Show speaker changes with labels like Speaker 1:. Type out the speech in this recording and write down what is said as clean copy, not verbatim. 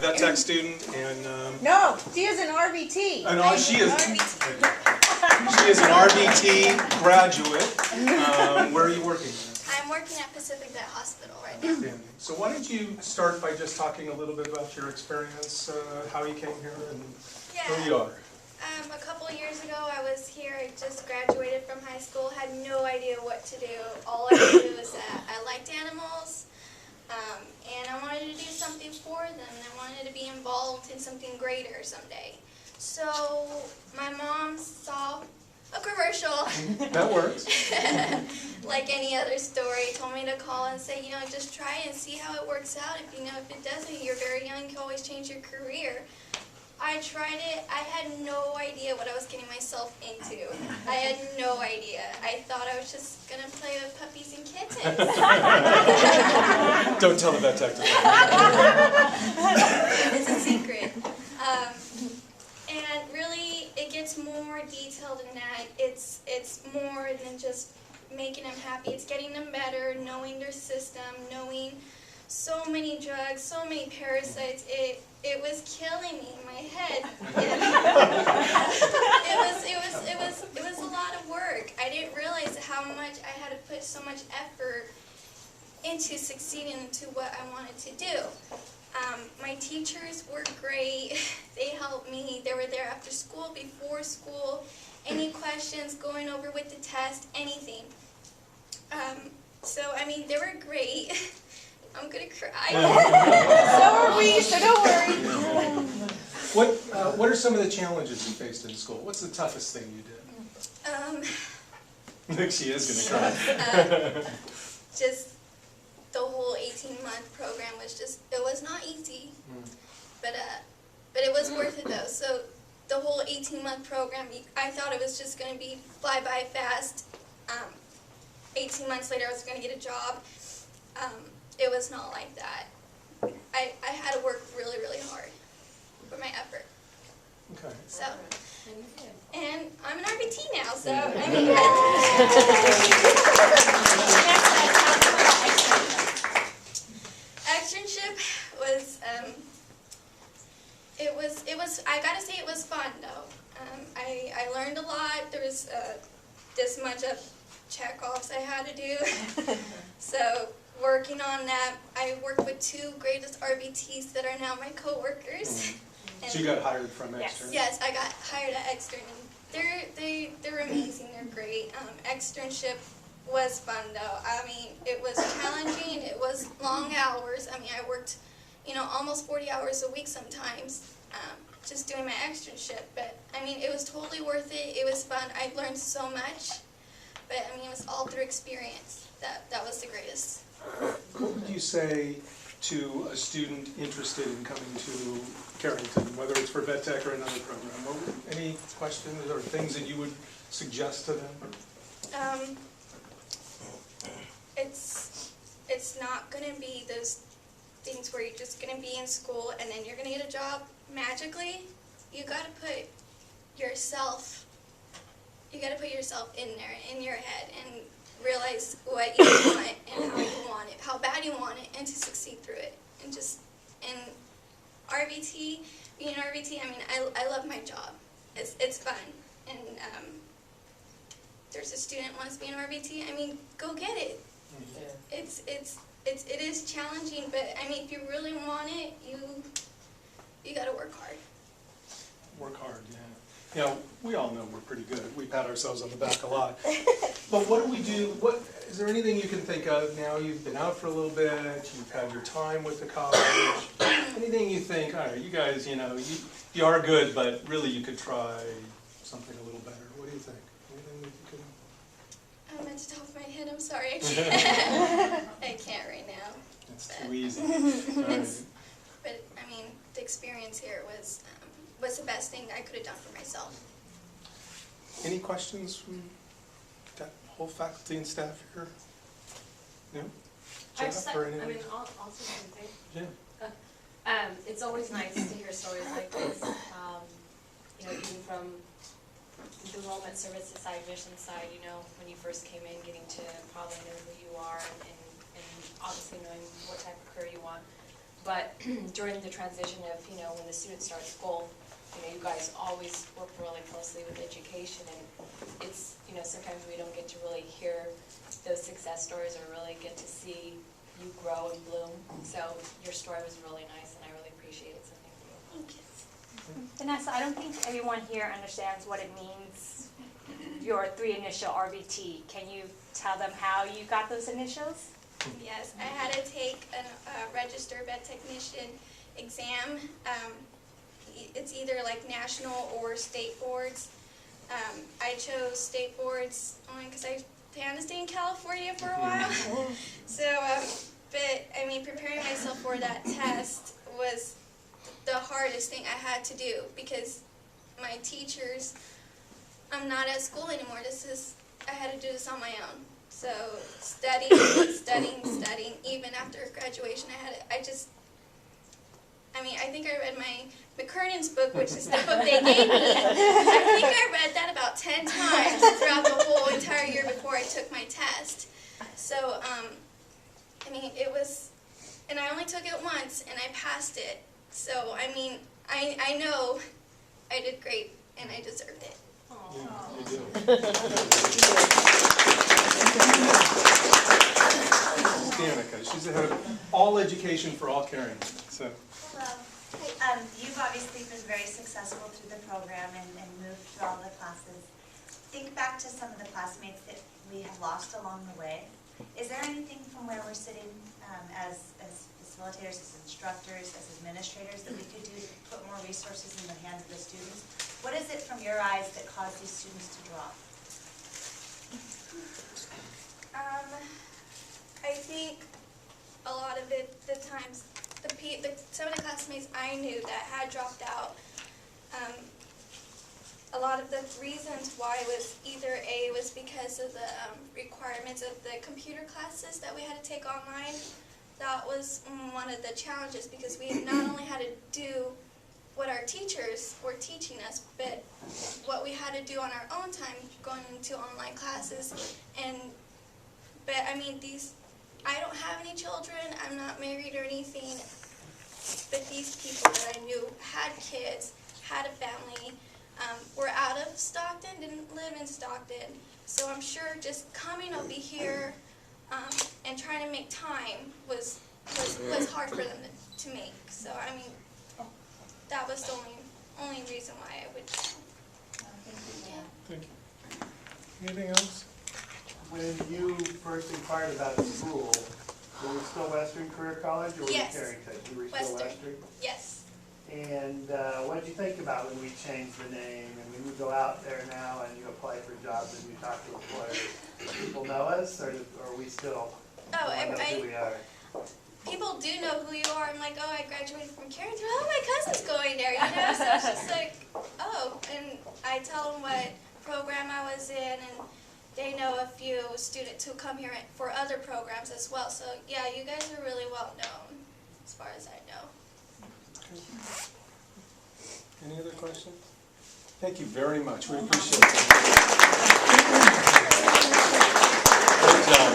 Speaker 1: vet tech student, and
Speaker 2: No, she is an RVT.
Speaker 1: she is an RVT graduate. Where are you working?
Speaker 3: I'm working at Pacific Vet Hospital right now.
Speaker 1: So why don't you start by just talking a little bit about your experience, how you came here, and who you are.
Speaker 3: A couple years ago, I was here. I just graduated from high school. Had no idea what to do. All I knew was that I liked animals, and I wanted to do something for them. I wanted to be involved in something greater someday. So my mom saw a commercial.
Speaker 1: That works.
Speaker 3: Like any other story, told me to call and say, just try it and see how it works out. If it doesn't, you're very young, you can always change your career. I tried it. I had no idea what I was getting myself into. I had no idea. I thought I was just going to play with puppies and kittens.
Speaker 1: Don't tell the vet tech.
Speaker 3: It's a secret. And really, it gets more detailed than that. It's more than just making them happy. It's getting them better, knowing their system, knowing so many drugs, so many parasites. It was killing me in my head. It was a lot of work. I didn't realize how much I had to put so much effort into succeeding into what I wanted to do. My teachers were great. They helped me. They were there after school, before school, any questions, going over with the test, anything. They were great. I'm gonna cry.
Speaker 2: So are we, so don't worry.
Speaker 1: What are some of the challenges you faced in school? What's the toughest thing you did? She is gonna cry.
Speaker 3: Just the whole 18-month program was it was not easy, but it was worth it though. So the whole 18-month program, I thought it was just gonna be fly by fast. 18 months later, I was gonna get a job. It was not like that. I had to work really, really hard for my effort.
Speaker 1: Okay.
Speaker 3: So, and I'm an RBT now, so externship was, it was, I gotta say it was fun though. I learned a lot. There was this much of check-offs I had to do. So, working on that, I worked with two greatest RBTs that are now my co-workers.
Speaker 1: So you got hired from extern?
Speaker 3: Yes, I got hired at extern. They're amazing. They're great. Externship was fun though. It was challenging. It was long hours. I worked, almost 40 hours a week sometimes, just doing my externship. But it was totally worth it. It was fun. I learned so much. But it was all through experience. That was the greatest.
Speaker 1: What would you say to a student interested in coming to Carrington, whether it's for vet tech or another program? Any questions or things that you would suggest to them?
Speaker 3: It's not going to be those things where you're just going to be in school and then you're going to get a job magically. You got to put yourself in there, in your head, and realize what you want and how you want it, how bad you want it, and to succeed through it. And RVT, being an RVT, I love my job. It's fun. And there's a student who wants to be an RVT, go get it. It is challenging, but if you really want it, you got to work hard.
Speaker 1: Work hard, yeah. We all know we're pretty good. We pat ourselves on the back a lot. But what do we do? Is there anything you can think of now? You've been out for a little bit. You've had your time with the college. Anything you think, all right, you guys, you are good, but really you could try something a little better. What do you think? Anything that you could?
Speaker 3: I'm at the top of my head. I'm sorry. I can't. I can't right now.
Speaker 1: It's too easy.
Speaker 3: But the experience here was the best thing I could have done for myself.
Speaker 1: Any questions from that whole faculty and staff here? No? Jeff or anything?
Speaker 4: I'll say something.
Speaker 1: Yeah.
Speaker 4: It's always nice to hear stories like this. Even from the enrollment services side, admission side, when you first came in, getting to probably know who you are and obviously knowing what type of career you want. But during the transition of, when the students start school, you guys always work really closely with education, and it's, sometimes we don't get to really hear those success stories or really get to see you grow and bloom. So your story was really nice, and I really appreciate it, so thank you.
Speaker 3: Thank you.
Speaker 5: Vanessa, I don't think everyone here understands what it means, your 3 initial RVT. Can you tell them how you got those initials?
Speaker 3: Yes, I had to take a registered vet technician exam. It's either like national or state boards. I chose state boards only because I planned to stay in California for a while. So, but I mean, preparing myself for that test was the hardest thing I had to do because my teachers, I'm not at school anymore. I had to do this on my own. So studying, even after graduation, I think I read my McKernan's book, which is the book they gave me. I think I read that about 10 times throughout the whole entire year before I took my test. So, it was, and I only took it once, and I passed it. So, I know I did great, and I deserved it.
Speaker 1: Danica, she's the head of all education for all caring. So.
Speaker 6: Hello. You've obviously been very successful through the program and moved through all the classes. Think back to some of the classmates that we have lost along the way. Is there anything from where we're sitting as facilitators, as instructors, as administrators that we could do to put more resources in the hands of the students? What is it from your eyes that caused these students to drop?
Speaker 3: I think a lot of it, the times, some of the classmates I knew that had dropped out, a lot of the reasons why was either A, was because of the requirements of the computer classes that we had to take online. That was one of the challenges because we not only had to do what our teachers were teaching us, but what we had to do on our own time going into online classes. I don't have any children, I'm not married or anything, but these people that I knew had kids, had a family, were out of Stockton, didn't live in Stockton. So I'm sure just coming over here and trying to make time was hard for them to make. So that was the only reason why I would.
Speaker 1: Thank you. Anything else?
Speaker 7: When you first inquired about school, were you still Western Career College or were
Speaker 3: Yes.
Speaker 7: you Carrington? You were
Speaker 3: Western.
Speaker 7: still Western?
Speaker 3: Yes.
Speaker 7: And what did you think about when we changed the name and when you go out there now and you apply for jobs and you talk to employers? Do people know us or are we still
Speaker 3: Oh,
Speaker 7: don't know who we are?
Speaker 3: People do know who you are. I'm like, oh, I graduated from Carrington. Oh, my cousin's going there, So it's just like, oh, and I tell them what program I was in, and they know a few students who come here for other programs as well. So yeah, you guys are really well known, as far as I know.
Speaker 1: Any other questions? Thank you very much. We appreciate it. Good job.